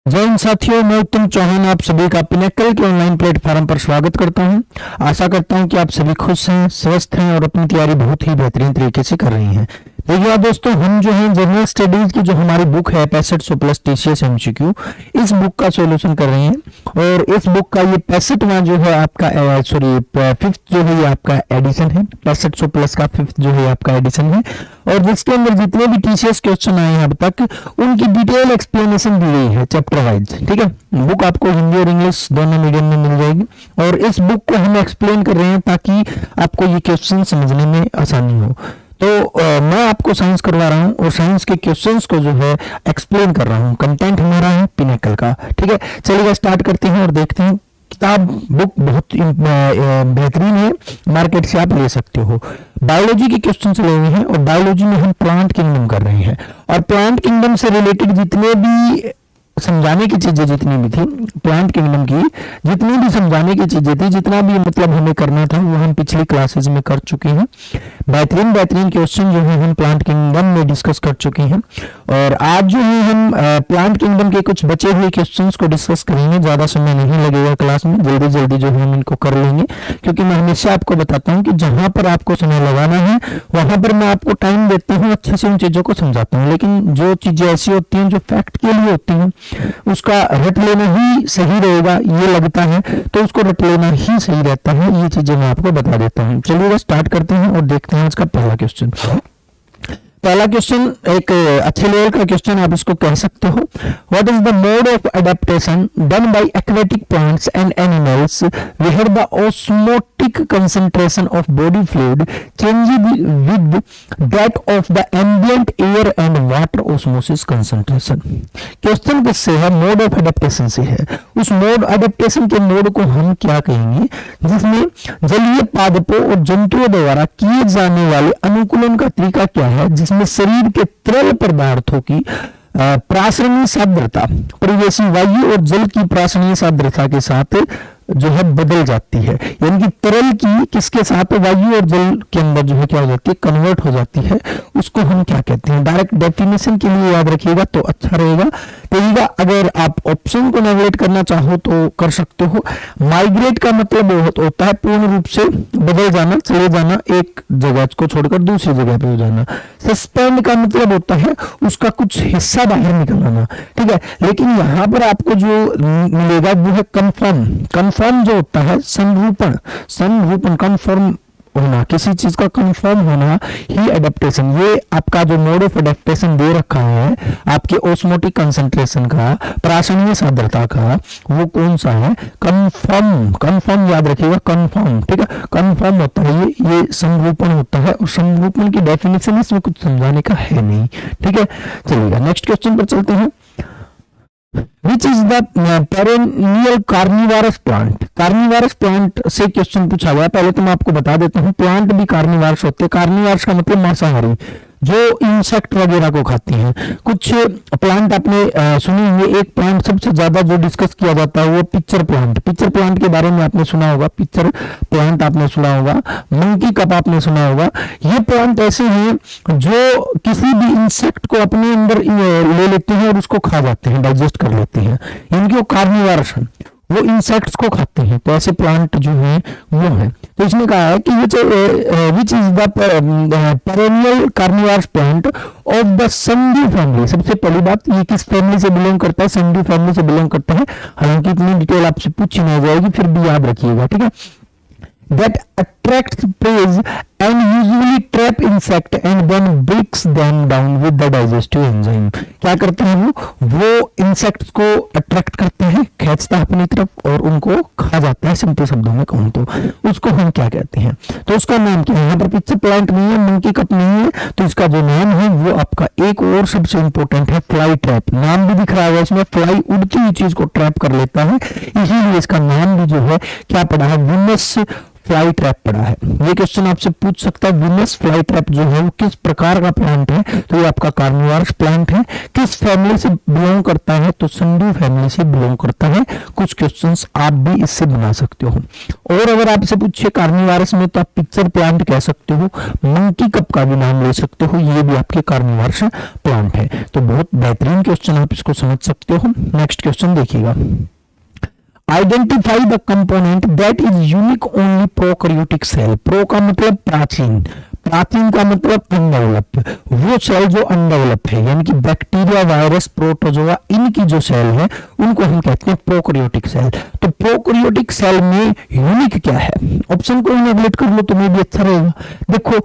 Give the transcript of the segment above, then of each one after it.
जय हिंद साथियों, मैं उत्तम चौहान आप सभी का पिनेकल के ऑनलाइन प्लेटफॉर्म पर स्वागत करता हूं। आशा करता हूं कि आप सभी खुश हैं, स्वस्थ हैं और अपनी तैयारी बहुत ही बेहतरीन तरीके से कर रही हैं। देखिए दोस्तों, हम जो है जनरल स्टडीज की जो हमारी बुक है 6500 प्लस टीसीएस एमसीक्यू, इस बुक का सॉल्यूशन कर रहे हैं। और इस बुक का ये 65वां जो है आपका फिफ्थ जो है ये आपका एडिशन है। 6500 प्लस का फिफ्थ जो है आपका एडिशन है, और जिसके अंदर जितने भी टीसीएस क्वेश्चन आए हैं अब तक उनकी डिटेल एक्सप्लेनेशन दी गई है चैप्टर वाइज। ठीक है, बुक आपको हिंदी और इंग्लिश दोनों मीडियम में मिल जाएगी, और इस बुक को हम एक्सप्लेन कर रहे हैं ताकि आपको ये क्वेश्चन समझने में आसानी हो। तो मैं आपको साइंस करवा रहा हूँ और साइंस के क्वेश्चंस को जो है एक्सप्लेन कर रहा हूँ। कंटेंट हमारा है पिनेकल का। ठीक है, चलिए स्टार्ट करते हैं और देखते हैं। किताब बुक बहुत बेहतरीन है, मार्केट से आप ले सकते हो। बायोलॉजी के क्वेश्चन ले रहे हैं, और बायोलॉजी में हम प्लांट किंगडम कर रहे हैं, और प्लांट किंगडम से रिलेटेड जितने भी समझाने की चीजें जितनी भी थी, प्लांट किंगडम की जितनी भी समझाने की चीजें थी, जितना भी मतलब हमें करना था वो हम पिछली क्लासेस में कर चुके हैं। बेहतरीन बेहतरीन क्वेश्चन जो है हम प्लांट किंगडम में डिस्कस कर चुके हैं, और आज जो है हम प्लांट किंगडम के कुछ बचे हुए क्वेश्चंस को डिस्कस करेंगे। ज्यादा समय नहीं लगेगा क्लास में, जल्दी जल्दी जो है हम इनको कर लेंगे, क्योंकि मैं हमेशा आपको बताता हूँ कि जहां पर आपको समय लगाना है वहां पर मैं आपको टाइम देता हूँ, अच्छे से उन चीजों को समझाता हूँ। लेकिन जो चीजें ऐसी होती हैं जो फैक्ट के लिए होती हैं, उसका रट लेना ही सही रहेगा ये लगता है, तो उसको रट लेना ही सही रहता है। ये चीजें मैं आपको बता देता हूँ। चलिए स्टार्ट करते हैं और देखते हैं आज का पहला क्वेश्चन। पहला क्वेश्चन एक अच्छे लेवल का क्वेश्चन आप इसको कह सकते हो। What is the mode of adaptation done by aquatic plants and animals where the osmotic concentration of body fluid changes with that of the ambient air and water osmosis concentration. Question किससे है? Mode of adaptation से है। उस mode adaptation के mode को हम क्या कहेंगे? जिसमें जलीय पादपों और जंतुओं द्वारा किए जाने वाले अनुकूलन का तरीका क्या है, जिसमें शरीर के तरल पदार्थों की प्रासरणीय सांद्रता परिवेशी वायु और जल की प्रासरणीय सांद्रता के साथ जो है बदल जाती है। यानी कि तरल की किसके साथ? वायु और जल के अंदर जो है क्या हो जाती है? कन्वर्ट हो जाती है। उसको हम क्या कहते हैं? डायरेक्ट डेफिनेशन के लिए याद रखिएगा तो अच्छा रहेगा। देखिएगा, अगर आप ऑप्शन को नेगलेक्ट करना चाहो तो कर सकते हो। माइग्रेट का मतलब होता है पूर्ण रूप से बदल जाना, चले जाना, एक जगह को छोड़कर दूसरी जगह पे हो जाना। सस्पेंड का मतलब होता है उसका कुछ हिस्सा बाहर निकल आना। ठीक है, लेकिन यहाँ पर आपको जो मिलेगा वो है कंफर्म। कंफर्म जो होता है संरूपण, संरूपण कंफर्म होना, किसी चीज का कंफर्म होना ही एडेप्टेशन। ये आपका जो मोड ऑफ एडेप्टेशन दे रखा है आपके ऑस्मोटिक कंसंट्रेशन का, प्रासरणीय सांद्रता का, वो कौन सा है? कंफर्म। कंफर्म याद रखिएगा, कंफर्म। ठीक है, कंफर्म होता है ये संरूपण होता है, और संरूपण की डेफिनेशन इसमें कुछ समझाने का है नहीं। ठीक है, चलिएगा नेक्स्ट क्वेश्चन पर चलते हैं। Which is the perennial carnivorous plant? Carnivorous plant से क्वेश्चन पूछा गया। पहले तो मैं आपको बता देता हूँ, प्लांट भी कार्निवारस होते हैं। कार्निवारस का मतलब मांसाहारी, जो इंसेक्ट वगैरह को खाती हैं। कुछ प्लांट आपने सुने होंगे। एक प्लांट सबसे ज्यादा जो डिस्कस किया जाता है वो पिक्चर प्लांट। पिक्चर प्लांट के बारे में आपने सुना होगा, पिक्चर प्लांट आपने सुना होगा, मंकी कप आपने सुना होगा। ये प्लांट ऐसे हैं जो किसी भी इंसेक्ट को अपने अंदर ले लेते हैं और उसको खा जाते हैं, डाइजेस्ट कर लेते हैं। इनकी वो कार्निवारस है, वो इंसेक्ट्स को खाते हैं। तो ऐसे प्लांट जो है वो है। तो इसने कहा है कि which is the perennial carnivorous plant of the sundew family. सबसे पहली बात, ये किस फैमिली से बिलोंग करता है? संडू फैमिली से बिलोंग करता है। हालांकि इतनी डिटेल आपसे पूछी नहीं जाएगी, फिर भी याद रखिएगा। ठीक है, that attracts prey and usually trap insect and then breaks them down with the digestive enzyme। क्या करते हैं वो इंसेक्ट्स को अट्रैक्ट करते हैं, खींचता है अपनी तरफ, और उनको खा जाता है। सिंपल शब्दों में कहूँ तो उसको हम क्या कहते हैं? तो उसका नाम क्या है? यहाँ पर पिक्चर प्लांट नहीं है, मंकी कप नहीं है, तो इसका जो नाम है वो आपका एक और सबसे इंपॉर्टेंट है, फ्लाई ट्रैप। नाम भी दिख रहा है इसमें, फ्लाई उड़ती हुई चीज को ट्रैप कर लेता है, इसीलिए इसका नाम भी जो है क्या पड़ा है? विनस फ्लाई ट्रैप पड़ा है। ये क्वेश्चन आपसे पूछ सकता है वीनस फ्लाई ट्रैप जो है वो किस प्रकार का प्लांट है, तो ये आपका कार्निवोरस प्लांट है। किस फैमिली से बिलोंग करता है, तो संडू फैमिली से बिलोंग करता है। कुछ क्वेश्चंस आप भी इससे बना सकते हो। और अगर आपसे पूछे कार्निवोरस में, तो आप पिक्चर प्लांट कह सकते हो, मंकी कप का भी नाम ले सकते हो, ये भी आपके कार्निवोरस प्लांट है। तो बहुत बेहतरीन क्वेश्चन, आप इसको समझ सकते हो। नेक्स्ट क्वेश्चन देखिएगा, identify the component that is unique only prokaryotic cell. Pro का मतलब प्राचीन, प्राचीन का मतलब अनडेवलप, वो सेल जो अनडेवलप है, यानी कि बैक्टीरिया, वायरस, प्रोटोजोआ, इनकी जो सेल है उनको हम कहते हैं प्रोकैरियोटिक सेल। तो प्रोकैरियोटिक सेल में यूनिक क्या है, ऑप्शन को नेगलेक्ट कर लो तो में भी अच्छा रहेगा। देखो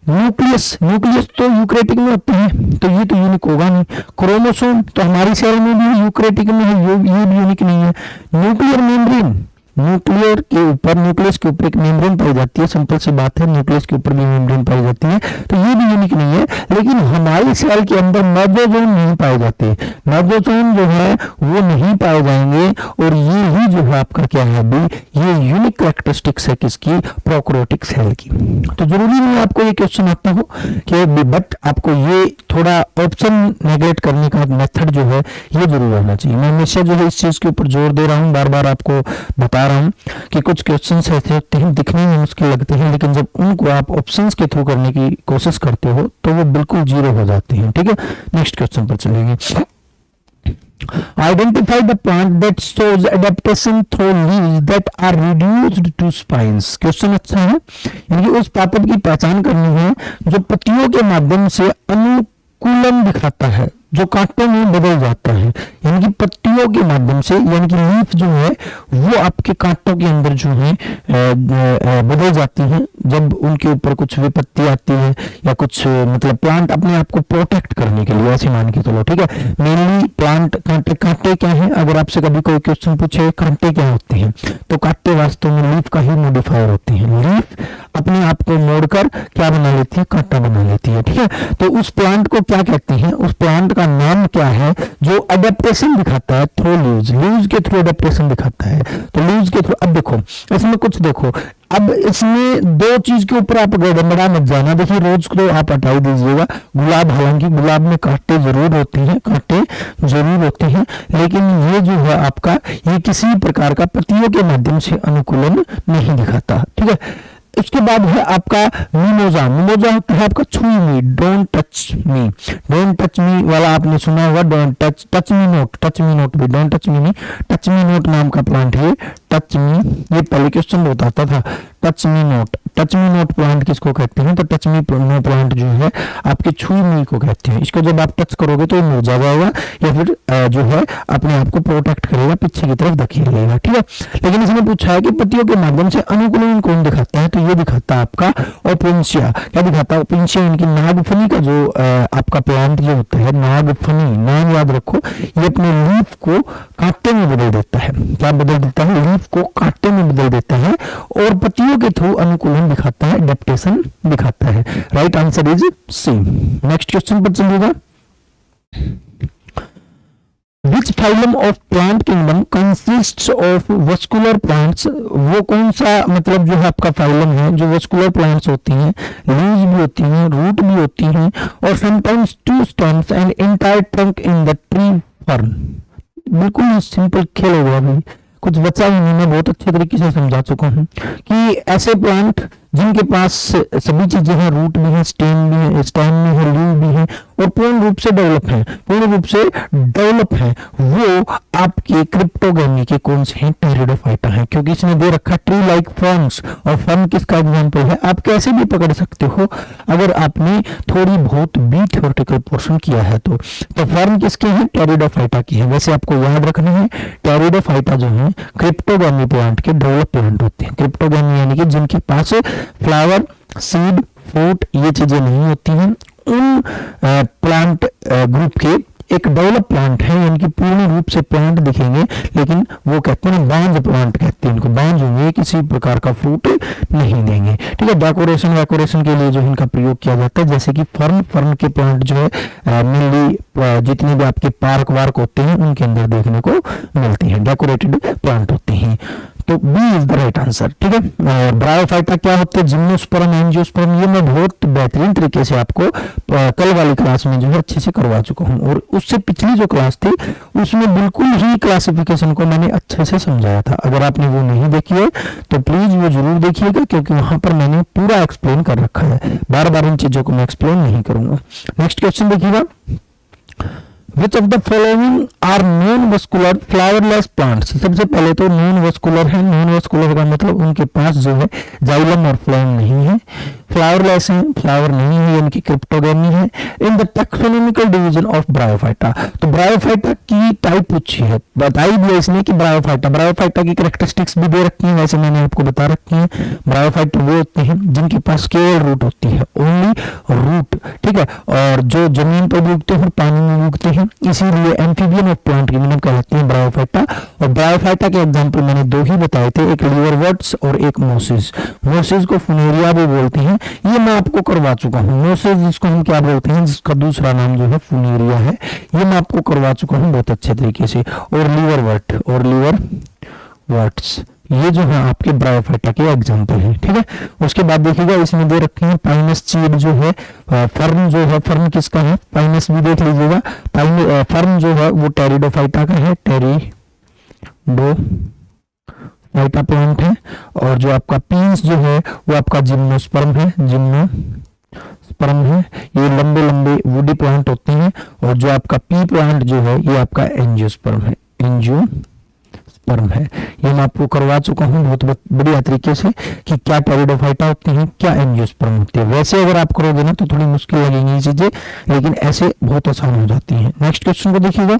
न्यूक्लियस, न्यूक्लियस तो यूकैरियोटिक में होता है, तो ये तो यूनिक होगा नहीं। क्रोमोसोम तो हमारी सेल में भी यूकैरियोटिक में है, ये भी यूनिक नहीं है। न्यूक्लियर मेम्ब्रेन, न्यूक्लियर के ऊपर, न्यूक्लियस के ऊपर एक मेम्ब्रेन पाई जाती है, सिंपल सी बात है, न्यूक्लियस के ऊपर भी मेम्ब्रेन पाई जाती है, तो ये भी यूनिक नहीं है। लेकिन हमारी सेल के अंदर मेसोजोम नहीं पाए जाते, मेसोजोम जो है वो नहीं पाए जाएंगे, और ये ही जो है आपका क्या है अभी, ये यूनिक कैरेक्टरिस्टिक्स है किसकी, प्रोकैरियोटिक सेल की। तो जरूरी नहीं आपको ये क्वेश्चन आता हो कि, बट आपको ये थोड़ा ऑप्शन नेगलेक्ट करने का मेथड जो है ये जरूर होना चाहिए। मैं हमेशा जो है इस चीज के ऊपर जोर दे रहा हूँ, बार बार आपको बता रहा हूं कि कुछ क्वेश्चंस ऐसे होते हैं दिखने में मुश्किल लगते हैं, लेकिन जब उनको आप ऑप्शंस के थ्रू करने की कोशिश करते हो तो वो बिल्कुल जीरो हो जाते हैं। ठीक है, नेक्स्ट क्वेश्चन पर चलेंगे। Identify the plant that shows adaptation through leaves that are reduced to spines. Question अच्छा है, यानी उस पादप की पहचान करनी है जो पत्तियों के माध्यम से अनुकूलन दिखाता है, जो कांटों में बदल जाता है, यानी कि पत्तियों के माध्यम से, यानी कि लीफ जो है वो आपके कांटों के अंदर जो है बदल जाती हैं जब उनके ऊपर कुछ विपत्ति आती है, या कुछ मतलब प्लांट अपने आप को प्रोटेक्ट करने के लिए, ऐसे मान के चलो। ठीक है, मेनली प्लांट कांटे, कांटे क्या है, अगर आपसे कभी कोई क्वेश्चन पूछे कांटे क्या होते हैं, तो कांटे वास्तव में लीफ का ही मॉडिफायर होते हैं। लीफ अपने आप को मोड़कर क्या बना लेती है, कांटा बना लेती है। ठीक है, तो उस प्लांट को क्या कहते हैं, उस प्लांट का नाम क्या है जो अडेप्टेशन दिखाता है थ्रू लीव्स, लीव्स के थ्रू अडेप्टेशन दिखाता है। तो लीव्स के थ्रू, अब देखो इसमें कुछ देखो, अब इसमें दो चीज के ऊपर आप गड़बड़ा मत जाना। देखिए रोज को आप हटाई दीजिएगा, गुलाब, हालांकि गुलाब में कांटे जरूर होते हैं, कांटे जरूर होते हैं, लेकिन ये जो है आपका, ये किसी प्रकार का पत्तियों के माध्यम से अनुकूलन नहीं दिखाता। ठीक है, उसके बाद है आपका मिमोजा। मिमोजा होता है आपका छू me, don't touch me, don't touch me वाला आपने सुना होगा, don't touch, touch me not, touch me not भी, डोंट टच मी नहीं, टच मी नोट नाम का प्लांट है। टच मी, ये पहले क्वेश्चन बहुत आता था, touch me not, touch me note plant किसको कहते हैं, तो टच मी नो प्लांट जो है आपके छू मी को कहते हैं। इसको जब आप टच करोगे तो मुरझा जाएगा, या फिर जो है अपने आप को प्रोटेक्ट करेगा, पीछे की तरफ धकेल लेगा। ठीक है, लेकिन इसमें पूछा है कि पत्तियों के माध्यम से अनुकूलन कौन दिखाता है, तो ये दिखाता है आपका ओपिंशिया। क्या दिखाता है, ओपिंशिया इनकी नागफनी का जो आपका प्लांट जो होता है, नागफनी, नाम याद रखो, ये अपने लीफ को कांटे में बदल देता है। क्या बदल देता है, लीफ को कांटे में बदल देता है, और पत्तियों के थ्रू अनुकूलन दिखाता है, एडेप्टेशन दिखाता है। Right answer is C. Next question पर चलिएगा, Which phylum of plant kingdom consists of vascular plants? वो कौन सा मतलब जो है आपका फाइलम है जो vascular plants होती हैं, लीव्स भी होती हैं, रूट भी होती हैं, और sometimes two stems and entire trunk in the tree fern। बिल्कुल सिंपल खेल हो गया भाई, कुछ बचा ही नहीं, मैं बहुत अच्छे तरीके से समझा चुका हूँ कि ऐसे प्लांट जिनके पास सभी चीजें हैं, रूट भी है, स्टेम भी है, स्टेम भी है, लीव भी है, और पूर्ण रूप से डेवलप है, पूर्ण रूप से डेवलप है, वो आपके क्रिप्टोगेमी के कौन से हैं, टेरिडोफाइटा है, क्योंकि इसने दे रखा ट्री लाइक फर्न्स, और फर्न किसका एग्जांपल है, आप कैसे भी पकड़ सकते हो अगर आपने थोड़ी बहुत भी थ्योरेटिकल पोर्शन किया है तो फर्न किसके हैं, टेरिडोफाइटा की है। वैसे आपको याद रखना है, टेरिडोफाइटा जो है क्रिप्टोगेमी प्लांट के डेवलप प्लांट होते हैं। क्रिप्टोगेमी यानी कि जिनके पास फ्लावर, सीड, फ्रूट ये चीजें नहीं होती हैं, उन प्लांट ग्रुप के एक डेवलप प्लांट है, यानी कि पूर्ण रूप से प्लांट दिखेंगे, लेकिन वो कहते हैं बांझ प्लांट कहते हैं इनको, बांझ होंगे, किसी प्रकार का फ्रूट नहीं देंगे। ठीक है, डेकोरेशन के लिए जो इनका प्रयोग किया जाता है, जैसे कि फर्न के प्लांट जो है मेनली जितने भी आपके पार्क वार्क होते हैं उनके अंदर देखने को मिलते हैं, डेकोरेटेड प्लांट होते हैं। तो B is the right answer. ठीक है, और ब्रायोफाइटा क्या होते हैं, जिम्नोस्पर्म, एंजियोस्पर्म, ये मैं बहुत बेहतरीन तरीके से आपको कल वाली क्लास में जो है अच्छे से करवा चुका हूँ, और उससे पिछली जो क्लास थी उसमें बिल्कुल ही क्लासिफिकेशन को मैंने अच्छे से समझाया था। अगर आपने वो नहीं देखी है तो प्लीज वो जरूर देखिएगा, क्योंकि वहां पर मैंने पूरा एक्सप्लेन कर रखा है, बार बार इन चीजों को मैं एक्सप्लेन नहीं करूंगा। नेक्स्ट क्वेश्चन देखिएगा, Which of the following are non-vascular flowerless plants? सबसे पहले तो नॉन वस्कुलर है, नॉन वस्कुलर का मतलब उनके पास जो है जाइलम और फ्लोएम नहीं है, फ्लावरलेस है, फ्लावर नहीं है, यानी कि क्रिप्टोगेमी है। In the taxonomical division of bryophyta, तो ब्रायोफाइटा की टाइप पूछी है, बता ही दिया इसने कि ब्रायोफाइटा की कैरेक्टरिस्टिक्स भी दे रखी है, वैसे मैंने आपको बता रखी है। ब्रायोफाइटा वो होते हैं जिनके पास केवल रूट होती है, ओनली रूट। ठीक है, और जो जमीन पर भी उगते हैं, पानी में भी उगते हैं, इसीलिए एम्फीबियन ऑफ प्लांट की मीनिंग कहलाती है ब्रायोफाइटा। और ब्रायोफाइटा के एग्जांपल मैंने दो ही बताए थे, एक लिवरवर्ट्स और एक मोसिस। मोसिस को फुनेरिया भी बोलते हैं, ये मैं आपको करवा चुका हूँ। मोसिस जिसको हम क्या बोलते हैं, जिसका दूसरा नाम जो है फुनेरिया है, ये मैं आपको करवा चुका हूँ बहुत अच्छे तरीके से। और लिवरवर्ट्स ये जो है आपके ब्रायोफाइटा के एग्जांपल है। ठीक है, उसके बाद देखिएगा इसमें दे रखे हैं पाइनस सीड जो है, फर्न जो है, फर्न किसका है, पाइनस भी देख लीजिएगा। फर्न जो है वो टेरिडोफाइटा का है, टेरिडोफाइटा प्लांट है। और जो आपका पीन्स जो है वो आपका जिम्नोस्पर्म है, जिम्नोस्पर्म है। ये लंबे लंबे वुडी प्लांट होते हैं। और जो आपका पी प्लांट जो है ये आपका एंजियोस्पर्म है, एंजियोस्पर्म है। ये मैं आपको करवा चुका हूँ बहुत बढ़िया तरीके से कि क्या टेरिडोफाइटा होते हैं, क्या एंजियोस्पर्म होते हैं। वैसे अगर आप करोगे ना तो थोड़ी मुश्किल लगेंगी ये चीजें, लेकिन ऐसे बहुत आसान हो जाती हैं। नेक्स्ट क्वेश्चन को देखिएगा,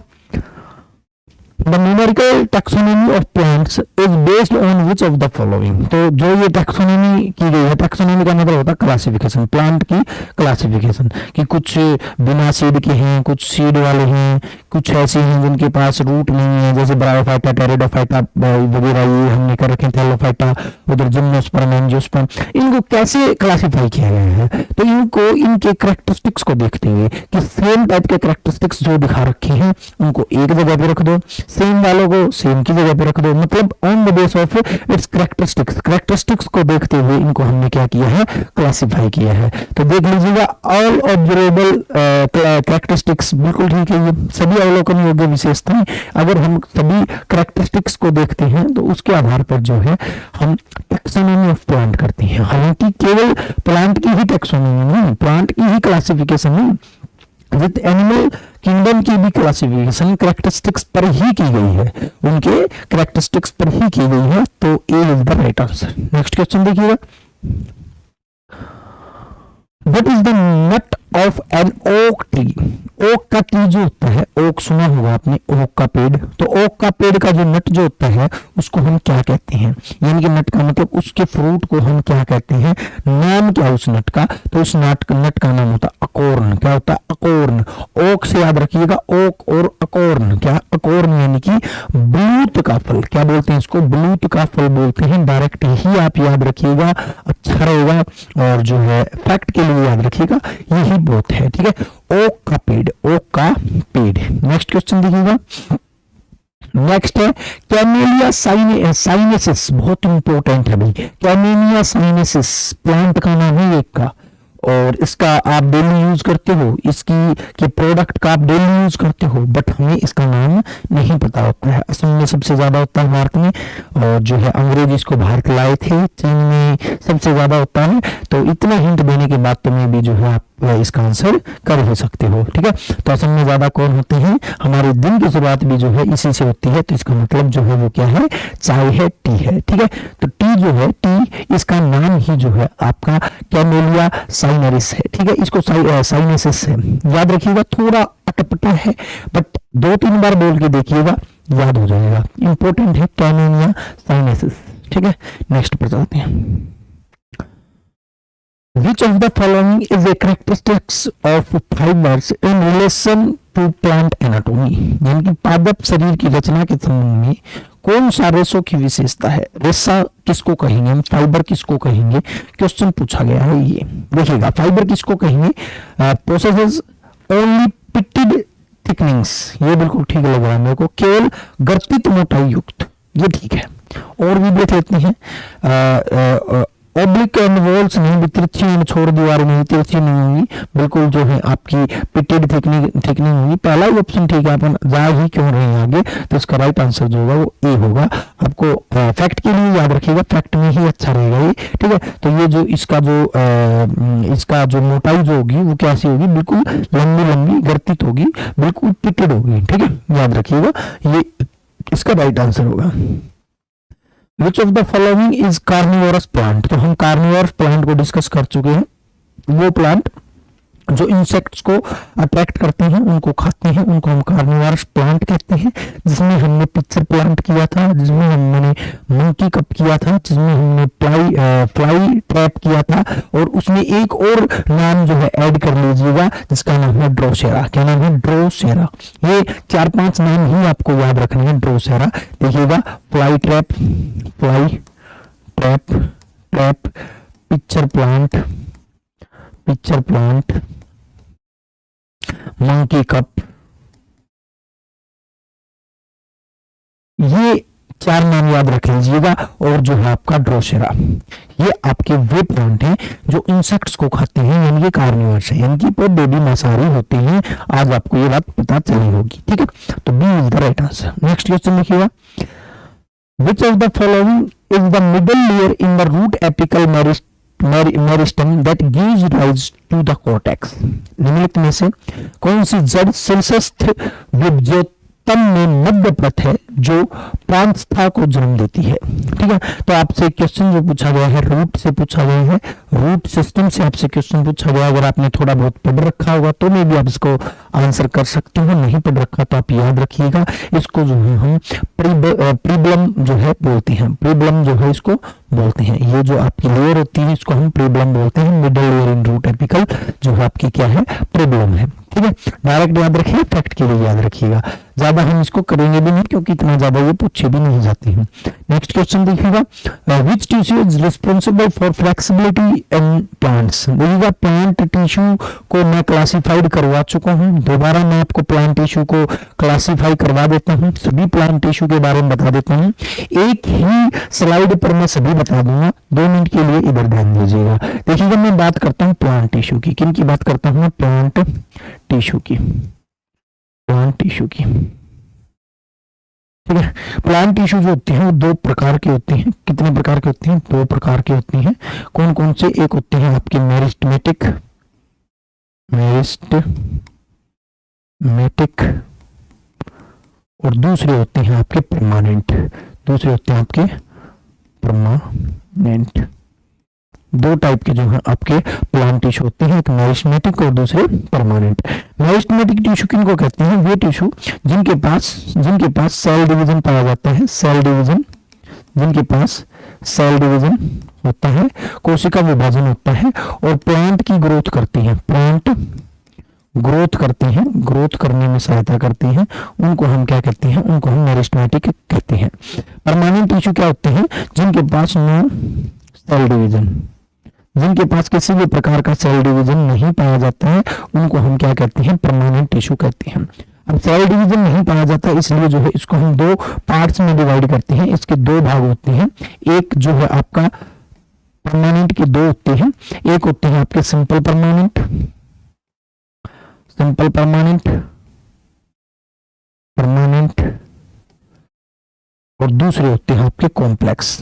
the numerical taxonomy of plants is based on which of the following. तो जो ये टैक्सोनॉमी की गई है, टैक्सोनॉमी का मतलब होता है क्लासिफिकेशन, प्लांट की क्लासिफिकेशन, कि कुछ बिना सीड के हैं, कुछ सीड वाले हैं, कुछ ऐसे हैं जिनके पास रूट नहीं है, जैसे ब्रायोफाइटा, टेरिडोफाइटा वगैरह, ये हमने कर रखे थैलोफाइटा, उधर जिम्नोस्पर्म, एंजियोस्पर्म। इनको कैसे क्लासिफाई किया गया है, तो इनको इनके कैरेक्टरिस्टिक्स को देखते हुए कि सेम टाइप के कैरेक्टरिस्टिक्स जो दिखा रखे हैं उनको एक जगह पे रख दो, सेम वालों को सेम की जगह पे रख दो, मतलब on the base of its characteristics को देखते हुए इनको हमने क्या किया है, क्लासिफाई किया है। तो देख लीजिएगा, ऑल ऑब्जर्वेबल कैरेक्टरिस्टिक्स बिल्कुल ठीक है, ये सभी अवलोकन योग्य विशेषताएं। अगर हम सभी कैरेक्टरिस्टिक्स को देखते हैं तो उसके आधार पर जो है हम टैक्सोनॉमी ऑफ प्लांट करते हैं। हालांकि केवल प्लांट की ही टैक्सोनॉमी नहीं, प्लांट की ही क्लासिफिकेशन नहीं, विद एनिमल किंगडम की भी क्लासिफिकेशन कैरेक्टरिस्टिक्स पर ही की गई है, उनके कैरेक्टरिस्टिक्स पर ही की गई है। तो A is the right answer. Next question देखिएगा, what is the nut of an oak tree. Oak का ट्री जो होता है, ओक सुना होगा आपने, ओक का पेड़, तो ओक का पेड़ का जो नट जो होता है उसको हम क्या कहते हैं, यानी कि नट का मतलब उसके फ्रूट को हम क्या कहते हैं, नाम क्या उस नट का, तो उस नट का नाम होता है अकोर्न। क्या होता है, अकोर्न। ओक से याद रखिएगा, ओक और अकोर्न, क्या अकोर्न यानी कि ब्लूत का फल, क्या बोलते हैं इसको, ब्लूत का फल बोलते हैं। डायरेक्ट ही आप याद रखिएगा, अच्छा रहेगा, और जो है फैक्ट के लिए याद रखिएगा, यही बहुत है। ठीक है, ओक का पेड़, ओक का पेड़। नेक्स्ट क्वेश्चन देखिएगा, नेक्स्ट है कैमेलिया साइनेसिस, बहुत इंपॉर्टेंट है भाई। कैमेलिया साइनेसिस प्लांट का नाम है एक का, और इसका आप डेली यूज करते हो, इसकी के प्रोडक्ट का आप डेली यूज करते हो, बट हमें इसका नाम नहीं पता होता है। असम में सबसे ज्यादा होता है, भारत में, और जो है अंग्रेज इसको भारत लाए थे, चीन में सबसे ज्यादा होता है। तो इतना हिंट देने के बाद तुम्हें भी जो है आप इसका आंसर कर ही सकते हो। ठीक है, तो असम में ज्यादा कौन होते हैं, हमारे दिन की शुरुआत भी जो है इसी से होती है, तो इसका मतलब जो है वो क्या है, चाय है, टी है। ठीक है, तो टी जो है, टी इसका नाम ही जो है आपका कैमेलिया साइनेरिस है। ठीक है, इसको साइनेसिस है, याद रखिएगा, थोड़ा अटपटा है, बट 2-3 बार बोल के देखिएगा, याद हो जाएगा। इंपॉर्टेंट है कैमेलिया साइनेसिस। ठीक है, नेक्स्ट पर चलते हैं। Which of the following is a characteristics of fibers in relation to plant anatomy? यानी कि पादप शरीर की रचना के संबंध में कौन सा रेशों की विशेषता है। रेशा किसको कहेंगे हम, फाइबर किसको कहेंगे, क्वेश्चन पूछा गया है। ये देखिएगा, फाइबर किसको कहेंगे, प्रोसेसेस ओनली पिटेड थिकनिंग्स, ये बिल्कुल ठीक लग रहा है मेरे को, केवल गर्तित मोटाई युक्त, ये ठीक है। और भी देख लेते हैं। ओब्लिक एंड वॉल्स नहीं भी, तिरछी एंड छोर दीवार नहीं, तिरछी नहीं होंगी, बिल्कुल जो है आपकी पिटेड थिकनिंग होगी। पहला ही ऑप्शन ठीक है, अपन जा ही क्यों रहे हैं आगे, तो इसका राइट आंसर जो होगा वो ए होगा। आपको फैक्ट के लिए याद रखिएगा, फैक्ट में ही अच्छा रहेगा ये, ठीक है। तो ये जो इसका जो मोटाई जो होगी वो कैसी होगी, बिल्कुल लंबी लंबी गर्तित होगी, बिल्कुल पिटेड होगी, ठीक है, याद रखिएगा, ये इसका राइट आंसर होगा। Which of the following is carnivorous plant? तो हम कार्निवोरस प्लांट को डिस्कस कर चुके हैं। वो प्लांट जो इंसेक्ट्स को अट्रैक्ट करते हैं, उनको खाते हैं, उनको हम कार्निवोरस प्लांट कहते हैं। जिसमें हमने पिक्चर प्लांट किया था, जिसमें हमने मंकी कप किया था, जिसमें हमने फ्लाई ट्रैप किया था, और उसमें एक और नाम जो है ऐड कर लीजिएगा, जिसका नाम है ड्रोसेरा। क्या नाम है? ड्रोसेरा। ये 4-5 नाम ही आपको याद रखने हैं ड्रोसेरा। देखिएगा, fly trap, pitcher plant, monkey cup, ये 4 नाम याद रख लीजिएगा। और जो है आपका ड्रोसेरा, ये आपके वे प्लांट हैं जो इंसेक्ट्स को खाते हैं, यानी कि कार्निवोरस है, यानी कि पौधे भी मांसाहारी होते हैं। आज आपको ये बात पता चली होगी, ठीक है। तो B is the right answer. Next question लिखिएगा, which of the following is the middle layer in the root apical meristem that gives rise to the cortex? निम्नलिखित में से कौन सी जड़ शीर्षस्थ विभज्योतम में मध्य पथ है जो प्रांतस्था को जन्म देती है? ठीक है, तो आपसे क्वेश्चन जो पूछा गया है रूट से पूछा गया है, रूट सिस्टम से आपसे क्वेश्चन पूछा गया। अगर आपने थोड़ा बहुत पढ़ रखा होगा तो मे भी आप इसको आंसर कर सकते हो, नहीं पढ़ रखा तो आप याद रखिएगा। इसको जो है हम प्रीबलम जो है बोलते हैं, प्रीबलम जो है इसको बोलते हैं। ये जो आपकी लेयर होती है इसको हम प्रीबलम बोलते हैं। Middle layer in root apical जो है आपकी क्या है? प्रीबलम है, ठीक है। डायरेक्ट याद रखिए, फैक्ट के लिए याद रखिएगा, ज्यादा हम इसको करेंगे भी नहीं क्योंकि इतना ज्यादा ये पूछे भी नहीं जाते हैं। नेक्स्ट क्वेश्चन देखिएगा, which tissue is responsible for flexibility in plants? देखिएगा, प्लांट टिश्यू को मैं क्लासिफाइड करवा चुका हूं, दोबारा मैं आपको प्लांट टिश्यू को क्लासिफाई करवा देता हूं, सभी प्लांट टिश्यू के बारे में बता देता हूं। एक ही स्लाइड पर मैं सभी बता दूंगा, 2 मिनट के लिए इधर ध्यान दीजिएगा। देखिएगा, मैं बात करता हूं प्लांट टिश्यू की। किन की बात करता हूं? प्लांट टिश्यू की, ठीक है। प्लांट टिश्यू जो होते हैं वो 2 प्रकार के होते हैं। कितने प्रकार के होते हैं? 2 प्रकार के होते हैं। कौन कौन से? एक होते हैं आपके मेरिस्टेमेटिक, और दूसरे होते हैं आपके परमानेंट। 2 टाइप के जो है आपके प्लांट टिश्यू होते हैं, एक मेरिस्टेमेटिक और दूसरे परमानेंट। मेरिस्टेमेटिक टिश्यू किनको कहते हैं? वे टिश्यू जिनके पास सेल डिवीजन पाया जाता है, जिनके पास सेल डिवीजन होता है, कोशिका विभाजन होता है, और प्लांट की ग्रोथ करती हैं, ग्रोथ करने में सहायता करती हैं, उनको हम क्या कहते हैं? उनको हम मेरिस्टेमेटिक कहते हैं। परमानेंट टिश्यू क्या होते हैं? जिनके पास नो सेल डिवीजन, जिनके पास किसी भी प्रकार का सेल डिवीजन नहीं पाया जाता है, उनको हम क्या कहते हैं? परमानेंट टिश्यू कहते हैं। अब सेल डिवीजन नहीं पाया जाता इसलिए जो है इसको हम 2 पार्ट्स में डिवाइड करते हैं। इसके 2 भाग होते हैं। एक जो है आपका परमानेंट के 2 होते हैं, एक होते हैं आपके सिंपल परमानेंट, और दूसरे होते हैं आपके कॉम्प्लेक्स।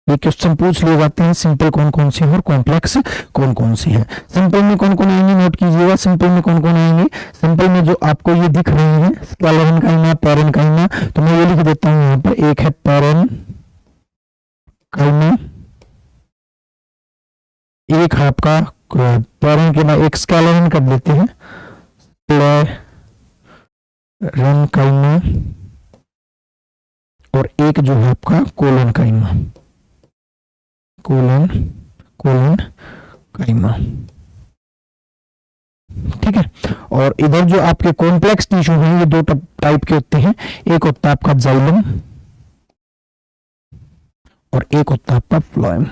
ये क्वेश्चन पूछ लिए जाते हैं, सिंपल कौन कौन से हैं और कॉम्प्लेक्स कौन कौन से हैं। सिंपल में कौन कौन आएंगे नोट कीजिएगा। सिंपल में कौन कौन आएंगे? सिंपल में जो आपको ये दिख रहे हैं स्क्लेरेनकाइमा, पैरेनकाइमा, तो मैं ये लिख देता हूं यहाँ पर। एक है पैरेनकाइमा, एक है आपका पैरेनकाइमा, एक स्क्लेरेन कर देते हैं, स्क्लेरेनकाइमा, और एक जो है आपका कोलेनकाइमा, कोलेनकाइमा, ठीक है। और इधर जो आपके कॉम्प्लेक्स टिश्यू हैं ये 2 टाइप के होते हैं। एक होता है आपका जाइलम और एक होता है आपका फ्लोएम।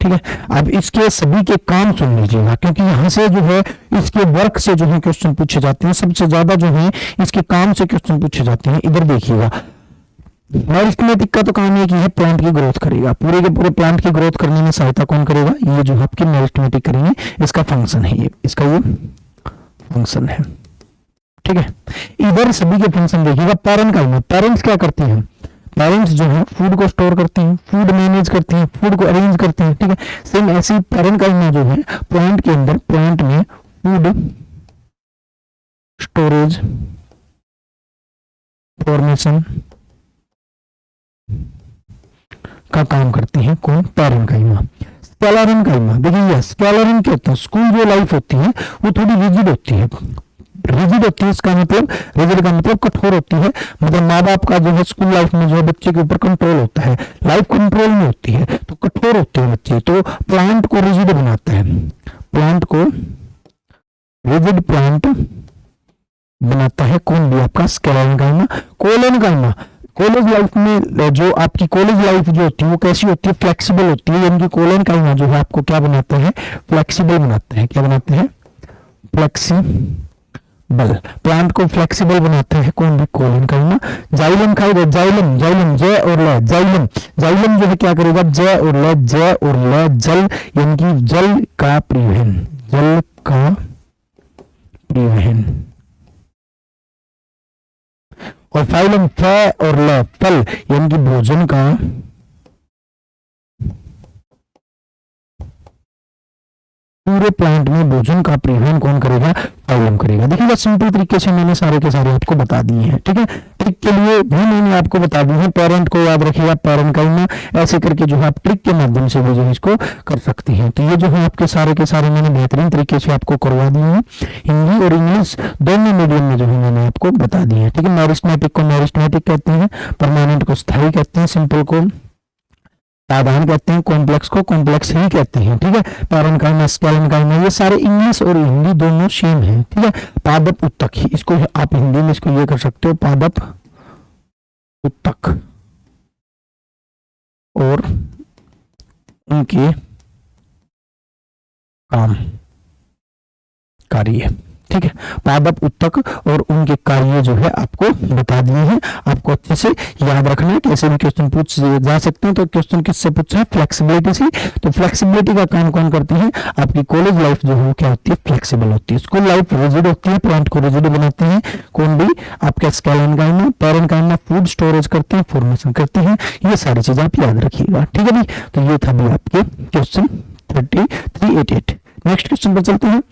ठीक है, अब इसके सभी के काम सुन लीजिएगा, क्योंकि यहाँ से जो है इसके वर्क से जो है क्वेश्चन पूछे जाते हैं, सबसे ज्यादा जो है इसके काम से क्वेश्चन पूछे जाते हैं। इधर देखिएगा, मेरिस्टेमेटिक का तो काम है कि यह प्लांट की ग्रोथ करेगा, पूरे के पूरे प्लांट की ग्रोथ करने में सहायता कौन करेगा, ये जो आपकी मेरिस्टेमेटिक करेंगे, इसका फंक्शन है ये, इसका ये फंक्शन है। ठीक है, इधर सभी के फंक्शन देखिएगा। पैरेंकाइमा, पेरेंट्स क्या करते हैं, पेरेंट्स जो है फूड को स्टोर करते हैं, फूड मैनेज करते हैं, फूड को अरेंज करते हैं। ठीक है, सेम ऐसी पैरेंकाइमा जो है प्लांट के अंदर, प्लांट में फूड स्टोरेज, फॉर्मेशन का काम करती है कौन, पैरेंकाइमा। स्केलेरेन्काइमा, देखिए स्केलेरेन क्या होता है, स्कूल जो लाइफ होती है वो थोड़ी रिजिड होती है, रिजिड होती है, इसका मतलब रिजिड का मतलब कठोर होती है, मतलब माँ बाप का जो है स्कूल लाइफ में जो है बच्चे के ऊपर कंट्रोल होता है, लाइफ कंट्रोल में होती है, तो कठोर होते हैं बच्चे, तो प्लांट को रिजिड बनाता है, प्लांट को रिजिड प्लांट बनाता है कौन भी आपका स्केलेरेन्काइमा। कोलेनकाइमा, कॉलेज लाइफ में जो आपकी कॉलेज लाइफ जो होती है वो कैसी होती है, फ्लेक्सिबल होती है, यानी कि कोलेनकाइमा जो है आपको क्या बनाता है, फ्लेक्सिबल बनाता है, क्या बनाते हैं, फ्लेक्सिबल, प्लांट को फ्लेक्सिबल बनाता है कौन भी, कोलेनकाइमा। जाइलम खाएगा, जाइलम, जाइलम जय और ल, जाइलम, जाइलम जो है क्या करेगा, जय और ल, जय और ल, जल यानी कि जल का परिवहन, जल का परिवहन। और फाइलम फ और ल, फल यानी कि भोजन का पूरे प्लांट में भोजन का परिवहन कौन करेगा, फाइलम करेगा। देखिएगा सिंपल तरीके से मैंने सारे के सारे आपको बता दिए हैं। ठीक है, ट्रिक के लिए भी मैंने आपको बता दी है, पेरेंट को याद रखिएगा, पैरेंकाइमा, ऐसे करके जो है आप ट्रिक के माध्यम से भी जो है इसको कर सकते हैं। तो ये जो है आपके सारे के सारे मैंने बेहतरीन तरीके से आपको करवा दिए हैं, हिंदी और इंग्लिश दोनों मीडियम में जो है मैंने आपको बता दिए हैं। ठीक है, मेरिस्टेमेटिक को मेरिस्टेमेटिक कहते हैं, परमानेंट को स्थायी कहते हैं, सिंपल को साधारण कहते हैं, कॉम्प्लेक्स को कॉम्प्लेक्स ही कहते हैं। ठीक है, पैरेंकाइमा, स्केलेरेन्काइमा, ये सारे इंग्लिश और हिंदी दोनों सेम है। ठीक है, पादप उत्तक ही, इसको आप हिंदी में इसको ये कर सकते हो, पादप उत्तक और उनके काम, कार्य। ठीक है, पादप उत्तक और उनके कार्य जो है आपको बता दिए हैं, आपको अच्छे से याद रखना है, कैसे भी क्वेश्चन पूछ जा सकते हैं। तो क्वेश्चन किससे पूछा है, फ्लेक्सिबिलिटी से। तो फ्लेक्सिबिलिटी का काम कौन करते हैं, आपकी कॉलेज लाइफ जो है क्या होती है, फ्लेक्सिबल होती है, स्कूल लाइफ रिजिड होती है, प्लांट को रिजिड बनाते हैं कौन भी, आपके स्केलेरेन्काइमा, पैरेंकाइमा फूड स्टोरेज करते हैं, फॉर्मेशन करते हैं, ये सारी चीजें आप याद रखिएगा। ठीक है भाई, तो ये था भी आपके क्वेश्चन 3388। नेक्स्ट क्वेश्चन पर चलते हैं।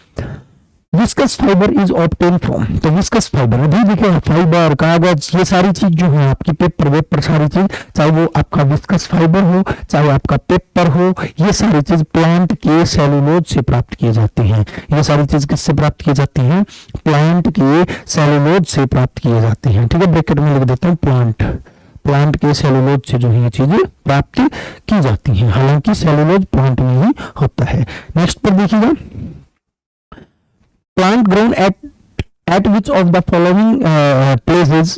Viscous fibre is obtain from, तो विस्कस फाइबर अभी देखिए, फाइबर, कागज, ये सारी चीज जो है आपकी, पेपर वेपर, सारी चीज, चाहे वो आपका विस्कस फाइबर हो, चाहे आपका पेपर हो, ये सारी चीज प्लांट के सेलुलोज से प्राप्त किए जाते हैं। ये सारी चीज किससे प्राप्त किए जाते हैं, प्लांट के सेलुलोज से प्राप्त किए जाते हैं। ठीक है, ब्रैकेट में लिख देता हूँ प्लांट, प्लांट के सेलुलोज से जो है ये चीजें प्राप्त की जाती हैं, हालांकि सेलुलोज प्लांट में ही होता है। नेक्स्ट पर देखिएगा, plant grown at which of the following places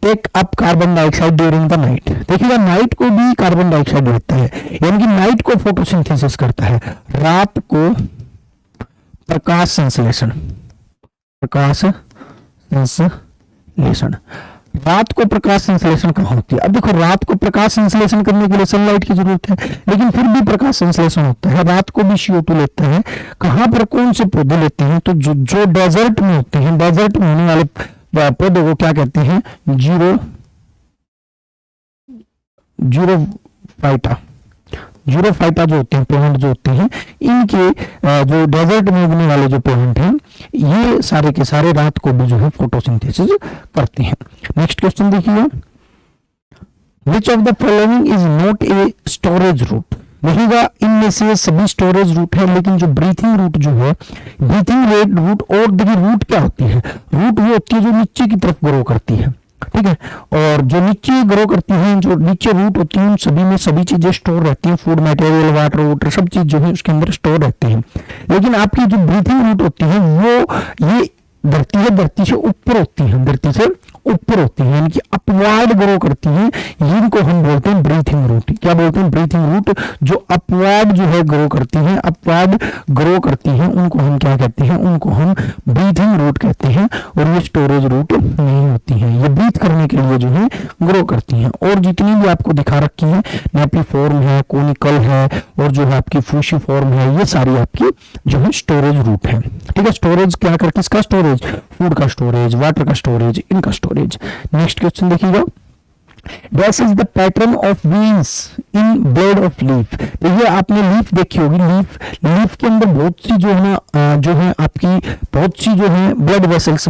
take up carbon dioxide during the night। देखिएगा, नाइट को भी कार्बन डाइऑक्साइड लेता है, यानी कि नाइट को फोटोसिंथेसिस करता है, रात को प्रकाश संश्लेषण, प्रकाश संश्लेषण, रात को प्रकाश संश्लेषण कहाँ होती है। अब देखो, रात को प्रकाश संश्लेषण करने के लिए सनलाइट की जरूरत है, लेकिन फिर भी प्रकाश संश्लेषण होता है, रात को भी CO2 लेता है। कहाँ पर, कौन से पौधे लेते हैं, तो जो डेजर्ट में होते हैं, डेजर्ट में होने वाले पौधे को क्या कहते हैं, जीरोफाइटा जो होते हैं, प्लांट जो होते हैं, इनके जो डेजर्ट में उगने वाले जो प्लांट हैं, ये सारे के सारे रात को भी जो है फोटोसिंथेसिस करते हैं। नेक्स्ट क्वेश्चन देखिए, which of the following is not a storage root. देखिएगा, इनमें से सभी स्टोरेज रूट है, लेकिन जो ब्रीथिंग रूट जो है, ब्रीथिंग रूट, और देखिए रूट क्या होती है, रूट वो होती है जो नीचे की तरफ ग्रो करती है। ठीक है, और जो नीचे ग्रो करती हैं, जो नीचे रूट होती हैं, उन सभी में सभी चीजें स्टोर रहती हैं, फूड मटेरियल, वाटर, सब चीज जो है उसके अंदर स्टोर रहते हैं। लेकिन आपकी जो ब्रीथिंग रूट होती है वो ये धरती से ऊपर होती है, धरती से ऊपर होती हैं, यानी कि अपवार्ड ग्रो करती हैं, इनको हम बोलते हैं ब्रीथिंग रूट। क्या बोलते हैं? Breathing root. जो अपवार्ड जो है ग्रो करती हैं, अपवार्ड ग्रो करती हैं, उनको हम क्या कहते हैं? उनको हम ब्रीथिंग रूट कहते हैं। और ये स्टोरेज रूट नहीं होती हैं, ये ब्रीथ करने के लिए जो है ग्रो करती हैं। और जितनी भी आपको दिखा रखी है, नेपिफॉर्म है, कोनिकल है, और जो है आपकी फूशिफॉर्म है, ये सारी आपकी जो है स्टोरेज रूट है। ठीक है, स्टोरेज क्या कर, किसका स्टोरेज? फूड का स्टोरेज, वाटर का स्टोरेज, इनका स्टोरेज। नेक्स्ट क्वेश्चन देखिएगा, This is the pattern of veins in blade of leaf। देखिए आपने लीफ देखी होगी, लीफ के अंदर बहुत सी जो है ना जो है आपकी बहुत सी जो है ब्लड वेसल्स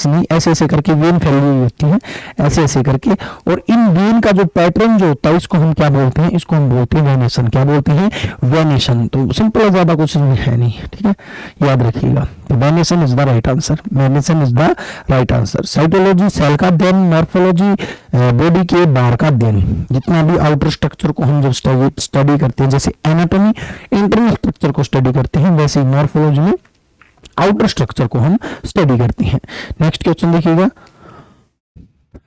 नहीं, ऐसे ऐसे करके वेन फैली हुई होती है, ऐसे ऐसे करके। और इन वेन का जो पैटर्न जो होता है, इसको हम क्या बोलते हैं? इसको हम बोलते हैं वेनेशन। क्या बोलते हैं? वेनेशन। तो सिंपल है, ज्यादा कुछ है नहीं। ठीक है, याद रखिएगा, venation is the right answer. Venation is the right answer. Cytology cell का अध्ययन, मॉर्फोलॉजी बॉडी के बाहर का अध्ययन। जितना भी आउटर स्ट्रक्चर को हम जब स्टडी करते हैं, जैसे एनाटॉमी इंटरनल स्ट्रक्चर को स्टडी करते हैं, वैसे मॉर्फोलॉजी में आउटर स्ट्रक्चर को हम स्टडी करते हैं। नेक्स्ट क्वेश्चन देखिएगा,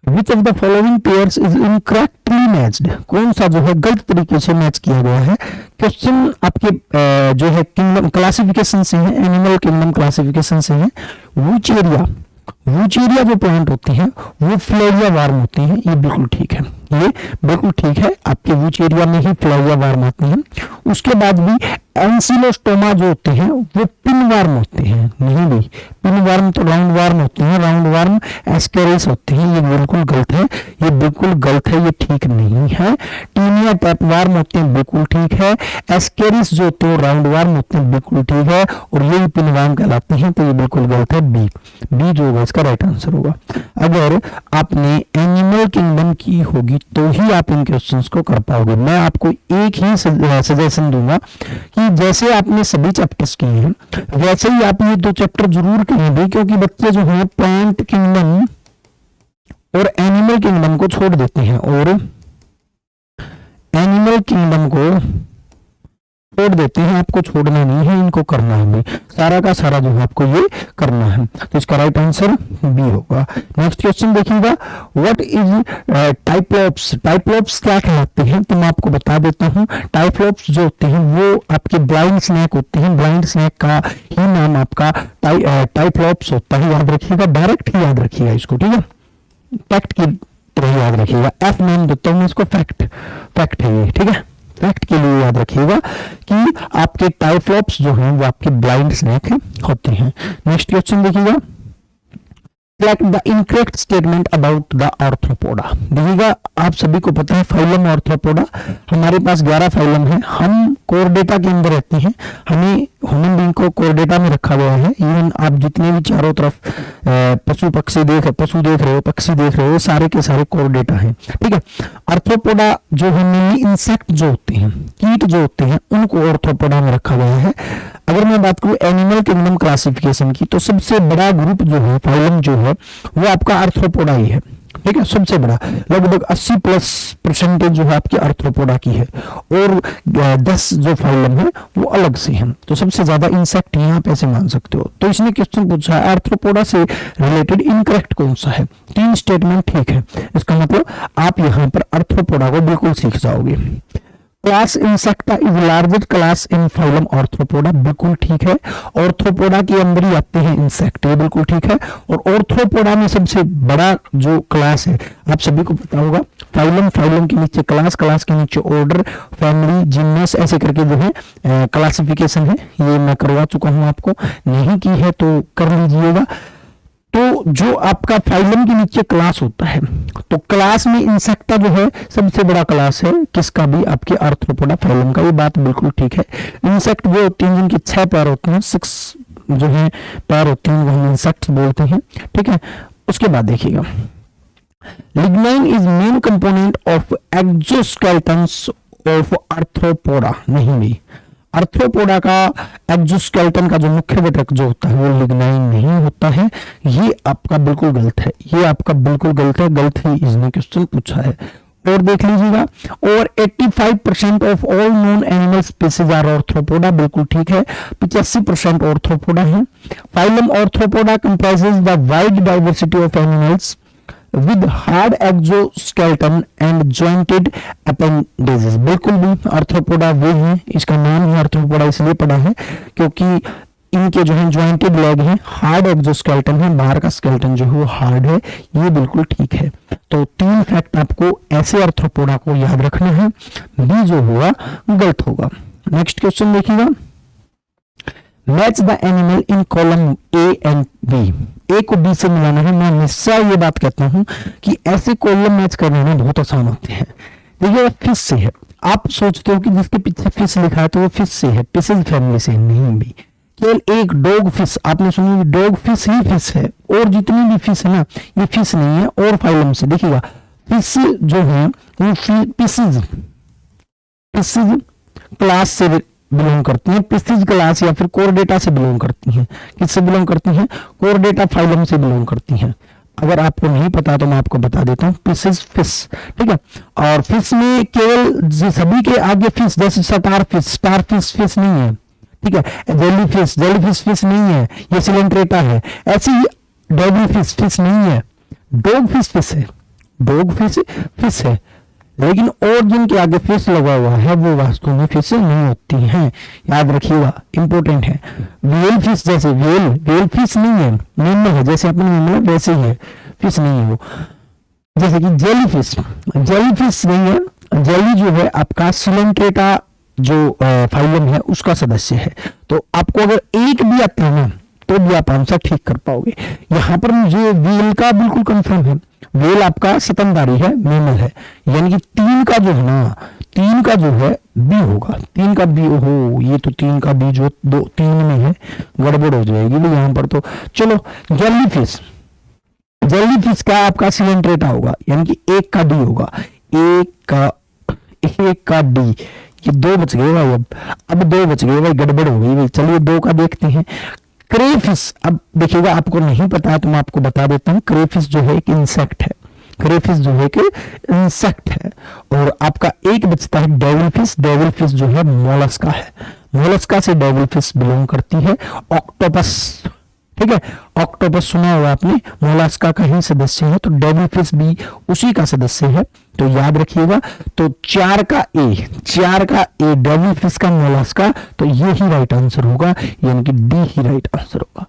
Which of the following pairs is incorrectly matched? कौन सा जो है गलत तरीके से मैच किया गया है? क्वेश्चन आपके जो है किंगडम क्लासिफिकेशन से है, एनिमल किंगडम क्लासिफिकेशन से है। वूचेरिया जो प्लांट होती हैं वो फ्लोरिया वार्म होती हैं, ये बिल्कुल ठीक है, ये बिल्कुल ठीक है, आपके वूचेरिया में ही फ्लोरिया वार्म आती हैं। उसके बाद भी एंसिलोस्टोमा जो होते हैं वो पिन वार्म होते हैं, नहीं भाई, पिन वार्म तो राउंड वार्म होते हैं, राउंड वार्म एस्केरिस होते हैं, ये बिल्कुल गलत है, ये बिल्कुल गलत है, ये ठीक नहीं है। टीनिया टैप वार्म होते हैं, बिल्कुल ठीक है। एस्केरिस जो होते हैं राउंड वार्म होते हैं, बिल्कुल ठीक है, और यही पिन वार्म कहलाते हैं, तो ये बिल्कुल गलत है। बी जो होगा इसका राइट आंसर होगा। अगर आपने एनिमल किंगडम की होगी तो ही आप इन क्वेश्चंस को कर पाओगे। मैं आपको एक ही सजेशन दूंगा कि जैसे आपने सभी चैप्टर्स किए हैं वैसे ही आप ये 2 चैप्टर जरूर करेंगे, क्योंकि बच्चे जो हैं प्लांट किंगडम और एनिमल किंगडम को छोड़ देते हैं, और एनिमल किंगडम को छोड़ देते हैं। आपको छोड़ना नहीं है, इनको करना है, सारा का सारा जो है आपको ये करना है, तो इसका राइट आंसर बी होगा। नेक्स्ट क्वेश्चन देखिएगा, व्हाट इज टाइप्लोप्स? टाइप्लोप्स क्या कहलाते हैं? तो मैं आपको बता देता हूँ। टाइप्लोप्स जो होते हैं वो आपके ब्लाइंड स्नेक होते हैं, ब्लाइंड स्नेक का ही नाम आपका टाइप्लोप्स होता है, याद रखिएगा, डायरेक्ट ही याद रखिएगा इसको, ठीक है, फैक्ट की तरह याद रखिएगा। एफ नाम देता हूँ इसको, फैक्ट है ये, ठीक है, फैक्ट के लिए याद रखिएगा कि आपके टाइफ्लॉप्स जो हैं वो आपके ब्लाइंड स्नेक होते हैं। नेक्स्ट क्वेश्चन देखिएगा, Select the incorrect statement about the arthropoda। देखिएगा आप सभी को पता है फाइलम आर्थ्रोपोडा, हमारे पास 11 फाइलम है, हम कोरडेटा के अंदर रहते हैं, हमें ह्यूमन बीइंग को कोरडेटा में रखा गया है। इवन आप जितने भी चारों तरफ पशु देख रहे हो, सारे के सारे कोरडेटा हैं, ठीक है। आर्थ्रोपोडा जो है मेनली इंसेक्ट जो होते हैं, कीट जो होते हैं, उनको आर्थ्रोपोडा में रखा गया है। अगर मैं बात करूं एनिमल किंगडम क्लासिफिकेशन की, तो सबसे बड़ा ग्रुप जो है, फाइलम जो है, वो आपका आर्थ्रोपोडा ही है, ठीक है, सबसे बड़ा, लगभग 80% जो है आपकी आर्थ्रोपोडा की है, और 10 जो फाइलम है वो अलग से हैं, तो सबसे ज्यादा इंसेक्ट ही आप ऐसे मान सकते हो। तो इसने क्वेश्चन पूछा है आर्थ्रोपोडा से रिलेटेड इनकरेक्ट कौन सा है? 3 स्टेटमेंट ठीक है, इसका मतलब आप यहाँ पर आर्थ्रोपोडा को बिल्कुल सीख जाओगे। Class insecta is largest class in phylum arthropoda, बिल्कुल ठीक है, आर्थ्रोपोडा के अंदर ही आते हैं इंसेक्ट, ये बिल्कुल ठीक है। और आर्थ्रोपोडा में सबसे बड़ा जो क्लास है, आप सभी को पता होगा, फाइलम के नीचे क्लास, क्लास के नीचे ऑर्डर, फैमिली, जीनस, ऐसे करके जो है क्लासिफिकेशन है, ये मैं करवा चुका हूं, आपको नहीं की है तो कर लीजिएगा। तो जो आपका फाइलम के नीचे क्लास होता है, तो क्लास में इंसेक्टा जो है सबसे बड़ा क्लास है, किसका भी, आपके आर्थ्रोपोडा फाइलम का, ये बात बिल्कुल ठीक है। इंसेक्ट वो होते हैं जिनके 6 पैर होते हैं, 6 जो है पैर होते हैं, वो हम इंसेक्ट्स बोलते हैं, ठीक है। उसके बाद देखिएगा, lignin is main component of exoskeletons of Arthropoda, नहीं भी, आर्थ्रोपोडा का एक्सोस्केलेटन का जो मुख्य घटक जो होता है वो लिग्नाइन नहीं होता है, ये आपका बिल्कुल गलत है, ये आपका बिल्कुल गलत है, गलत ही इसने क्वेश्चन पूछा है। और देख लीजिएगा, और 85% of all known animal species are arthropoda, बिल्कुल ठीक है, 85% आर्थ्रोपोडा है। Phylum arthropoda comprises the wide diversity of animals, with hard exoskeleton and jointed appendages. बिल्कुल भी आर्थ्रोपोडा वे हैं, इसका नाम ही आर्थ्रोपोडा इसलिए पड़ा है क्योंकि इनके जो है ज्वाइंटेड लेग हैं, हार्ड एक्सोस्केलेटन है, बाहर का स्केलेटन जो है वो हार्ड है, ये बिल्कुल ठीक है। तो 3 फैक्ट आपको ऐसे आर्थ्रोपोडा को याद रखना है, बी जो होगा गलत होगा। नेक्स्ट क्वेश्चन देखिएगा, match the animal in column A and B. A को बी से मिलाना है। मैं हमेशा ये बात कहता हूं कि ऐसे कॉलम मैच करने में बहुत आसान होते हैं। देखिए फिश से है, आप सोचते हो कि जिसके पीछे फिश लिखा है तो वो फिश से है, फिशेज फैमिली से नहीं भी। केवल एक डॉग फिश, आपने सुनी डॉग फिश ही फिश है, और जितनी भी फिश है ना ये फिश नहीं है। और फाइलम से देखिएगा, फिश जो है वो फिशेज क्लास से बिलोंग करती हैं, फिशेज क्लास या फिर कोरडेटा से बिलोंग करती हैं। किससे बिलोंग करती हैं? कोरडेटा फाइलम से बिलोंग करती हैं। अगर आपको नहीं पता तो मैं आपको बता देता हूँ, फिशेज फिश, ठीक है। और फिश में केवल सभी के आगे फिश, जैसे स्टार फिश फिश नहीं है, ठीक है। जेलीफिश फिश नहीं है, ये सिलेंट्रेटा है। ऐसी डेविल फिश नहीं है, डॉग फिश है, डॉग फिश है। लेकिन और जिनके आगे फिश लगा हुआ है वो वास्तव में फिश नहीं होती हैं, याद रखिएगा, इंपॉर्टेंट है। वेल फिश, जैसे वेल फिश नहीं है, मेमल है, जैसे अपने मेमल है वैसे ही है, फिश नहीं है वो। जैसे कि जेलीफिश नहीं है, जेली जो है आपका सिलेंट्रेटा जो फाइलम है उसका सदस्य है। तो आपको अगर एक भी आता है ना तो भी आप आंसर ठीक कर पाओगे। यहाँ पर मुझे वेल का बिल्कुल कंफर्म है, वेल आपका स्तनधारी है, मेमल है, यानी कि 3 का जो है ना, 3 का जो है बी होगा, 3 का बी। ओहो, ये तो 3 का बी जो 3 में है, गड़बड़ हो जाएगी भाई यहाँ पर तो। चलो जेलीफिश का आपका सिलेंट्रेटा होगा, यानी कि 1 का डी होगा, 1 का डी। ये 2 बच गए भाई, अब 2 बच गए भाई, गड़बड़ हो गई भाई। चलिए 2 का देखते हैं। क्रेफिश, अब देखिएगा आपको नहीं पता है तो मैं आपको बता देता हूँ, क्रेफिश जो है एक इंसेक्ट है, क्रेफिश जो है कि इंसेक्ट है। और आपका एक बचता है डेविलफिश जो है मोलस्का है, मोलस्का से डेविलफिश बिलोंग करती है। ऑक्टोपस, ठीक है, ऑक्टोपस सुना होगा आपने, मोलस्का का ही सदस्य है, तो डेविलफिश भी उसी का सदस्य है, तो याद रखिएगा। तो 4 का ए डेविलफिश का मोलस्का, तो ये ही राइट आंसर होगा, यानी कि डी ही राइट आंसर होगा।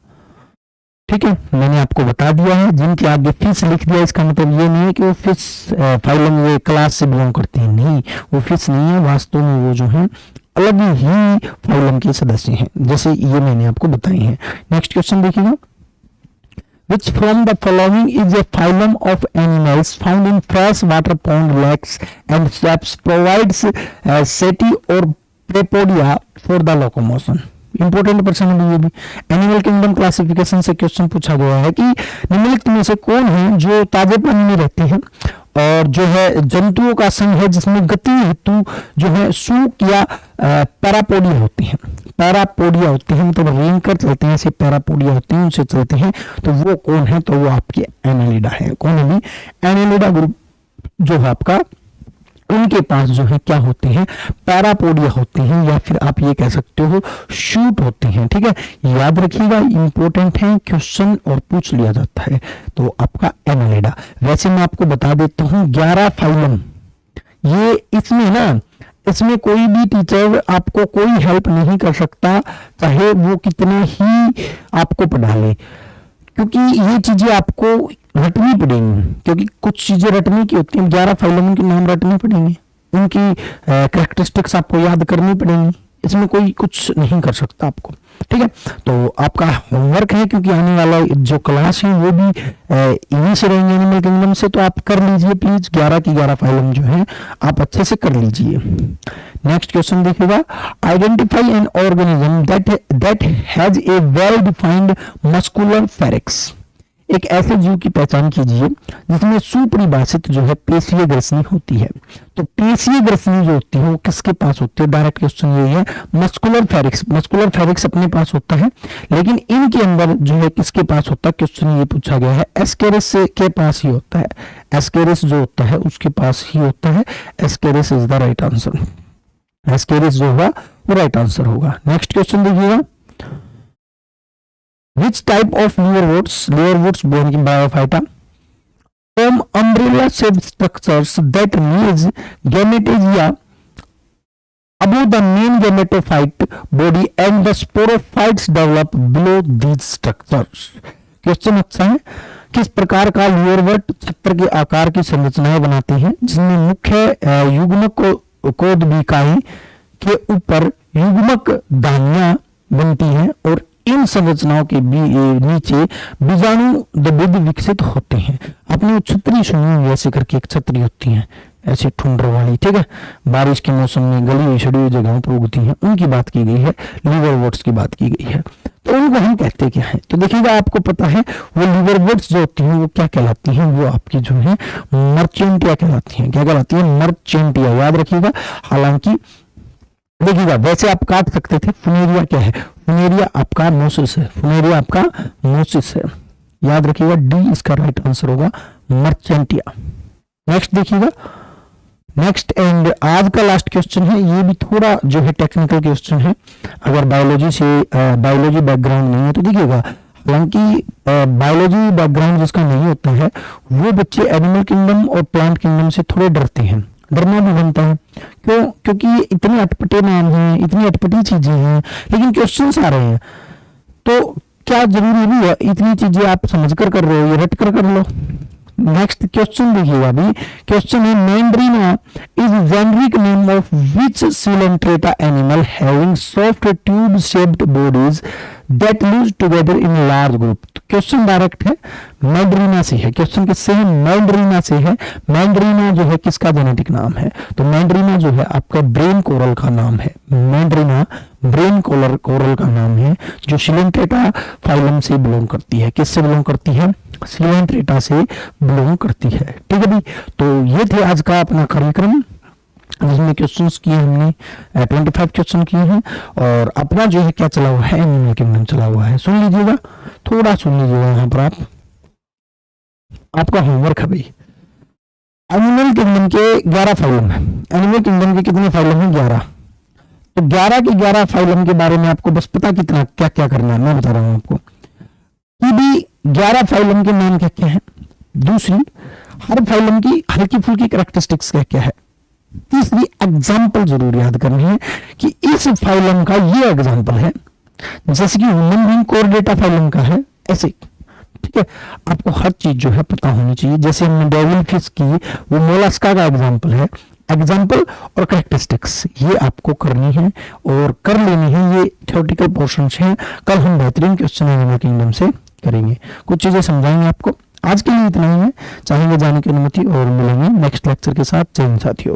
ठीक है, मैंने आपको बता दिया है, जिनके आगे फिश लिख दिया इसका मतलब ये नहीं है कि वो फिश फाइलम ये क्लास से बिलोंग करते हैं, नहीं, वो फिश नहीं है, वास्तव में वो जो है अलग ही फाइलम के सदस्य हैं, जैसे ये मैंने आपको बताई है। नेक्स्ट क्वेश्चन देखिएगा, which from the following is a phylum of animals found in fresh water pond, lakes and swamps, provides seti or prepodia for the locomotion। Important प्रश्न है ये भी, एनिमल किंगडम क्लासिफिकेशन से क्वेश्चन पूछा गया है कि निम्नलिखित में से कौन है जो ताजे पानी में रहते हैं और जो है जंतुओं का संघ है जिसमें गति हेतु जो है सूक या पैरापोडिया होती हैं, पैरापोडिया होते हैं, मतलब रेंग कर चलते हैं, ऐसे पैरापोडिया होते हैं, उनसे चलते हैं, तो वो कौन है? तो वो आपके एनालिडा है। कौन है? एनालिडा ग्रुप जो है आपका, उनके पास जो है क्या होते हैं? पैरापोडिया होते हैं, या फिर आप ये कह सकते हो शूट होते हैं। ठीक है, याद रखिएगा, इंपॉर्टेंट है क्वेश्चन और पूछ लिया जाता है। तो आपका एनालिडा, वैसे मैं आपको बता देता हूँ 11 फाइलम, ये इसमें ना, इसमें कोई भी टीचर आपको कोई हेल्प नहीं कर सकता, चाहे वो कितना ही आपको पढ़ा ले, क्योंकि ये चीजें आपको रटनी पड़ेंगी, क्योंकि कुछ चीजें रटने की होती हैं। 11 फाइलों के नाम रटने पड़ेंगे, उनकी कैरेक्टरिस्टिक्स आपको याद करनी पड़ेंगी, इसमें कोई कुछ नहीं कर सकता आपको। ठीक है, तो आपका होमवर्क है, क्योंकि आने वाला जो क्लास है वो भी इन्हीं से रहेंगे, एनिमल किंगडम से, तो आप कर लीजिए प्लीज, 11 की 11 फाइलों जो है आप अच्छे से कर लीजिए। नेक्स्ट क्वेश्चन देखिएगा, identify an organism that has a well defined muscular pharynx. एक ऐसे जीव की पहचान कीजिए जिसमें सुपरिभाषित जो है पेशीय ग्रसनी होती है। तो पेशीय ग्रसनी जो होती है वो किसके पास होती है? डायरेक्ट क्वेश्चन यही है, मस्कुलर फेरिक्स। मस्कुलर फेरिक्स अपने पास होता है, लेकिन इनके अंदर जो है किसके पास होता है? क्वेश्चन ये पूछा गया है, एस्केरिस के पास ही होता है। एस्केरिस जो होता है उसके पास ही होता है। Ascaris is the right answer. Ascaris जो होगा वो राइट आंसर होगा। नेक्स्ट क्वेश्चन देखिएगा, Which type of liverworts born in Bryophyta? form umbrella shaped structures that release gametesia above the main gametophyte body and the sporophytes develop below these structures. Question अच्छा है, किस प्रकार का ल्यूरवर्ट छत्र के आकार की संरचनाएं बनाते हैं जिसमें मुख्य युग्मक कोदबिकाई के ऊपर युग्मक दानियां बनती हैं और इन संरचनाओं के नीचे बीजाणु द्विविध विकसित होते हैं। आपने छतरी सुनी हुई, ऐसे करके एक छतरी होती है ऐसे ठुंडर वाली, ठीक है, बारिश के मौसम में गली हुई सड़ी हुई जगहों पर उगती हैं, उनकी बात की गई है, लीवरवर्ट्स की बात की गई है। तो उनको हम कहते क्या है, तो देखिएगा आपको पता है वो लीवरवर्ट्स जो होती हैं वो क्या कहलाती हैं, वो आपकी जो है मर्चेंटिया कहलाती हैं। क्या कहलाती है? मर्चेंटिया, याद रखिएगा। हालांकि देखिएगा वैसे आप काट सकते थे, फुनेरिया क्या है? फुनेरिया आपका मोसिस है, फुनेरिया आपका मोसिस है, याद रखिएगा। डी इसका राइट आंसर होगा, मर्चेंटिया। नेक्स्ट देखिएगा, नेक्स्ट एंड आज का लास्ट क्वेश्चन है, ये भी थोड़ा जो है टेक्निकल क्वेश्चन है। अगर बायोलॉजी बैकग्राउंड नहीं है तो देखिएगा, हालांकि बायोलॉजी बैकग्राउंड जिसका नहीं होता है वो बच्चे एनिमल किंगडम और प्लांट किंगडम से थोड़े डरते हैं, डरना भी बनता है। क्यों? क्योंकि ये इतने अटपटे नाम हैं, इतनी अटपटी चीजें हैं, लेकिन क्वेश्चंस आ रहे हैं, तो क्या जरूरी नहीं है इतनी चीजें आप समझकर कर रहे हो, ये रट कर लो। नेक्स्ट क्वेश्चन देखिएगा अभी, क्वेश्चन है Meandrina is generic name of which Coelenterata animal having soft tube shaped bodies that lives together in large group. Question direct है, मैंड्रीना से है। क्वेश्चन किससे है? मैंड्रीना से है। मैंड्रीना जो है किसका जेनेटिक नाम है? तो मैंड्रीना जो है आपका ब्रेन कोरल का नाम है। मैंड्रीना ब्रेन कोरल का नाम है, जो सिलेंट्रेटा फाइलम से बिलोंग करती है। किससे बिलोंग करती है? सिलेंट्रेटा से बिलोंग करती है। ठीक है भाई, तो ये थे आज का अपना कार्यक्रम जिसमें क्वेश्चंस किए हमने 25 क्वेश्चन किए हैं, और अपना जो है क्या चला हुआ है, एनिमल किंगडम चला हुआ है। सुन लीजिएगा, थोड़ा सुन लीजिएगा, यहाँ पर आपका होमवर्क है भाई। एनिमल किंगडम के 11 फाइलम है। एनिमल किंगडम के कितने फाइलम है? 11। तो 11 के 11 फाइलम के बारे में आपको बस पता कितना क्या क्या करना है, मैं बता रहा हूं आपको कि भी 11 फाइलम के नाम क्या क्या है। दूसरी, हर फाइलम की हल्की फुल्की कैरेक्टरिस्टिक्स क्या क्या है। तीसरी, एग्जाम्पल जरूर याद करनी है कि इस फाइलम का ये एग्जाम्पल है, जैसे कि ह्यूमन बीइंग कोरडेटा फाइलम का है, ऐसे। ठीक है, आपको हर चीज जो है पता होनी चाहिए। जैसे हमने डेविल फिश की, वो मोलस्का का एग्जाम्पल है। एग्जाम्पल और कैरेक्टरिस्टिक्स ये आपको करनी है और कर लेनी है। ये थ्योरेटिकल पोर्शंस हैं। कल हम बेहतरीन क्वेश्चन एनिमल किंगडम से करेंगे, कुछ चीजें समझाएंगे आपको। आज के लिए इतना ही है, चाहेंगे जाने की अनुमति और मिलेंगे नेक्स्ट लेक्चर के साथ। जय हिंद साथियों।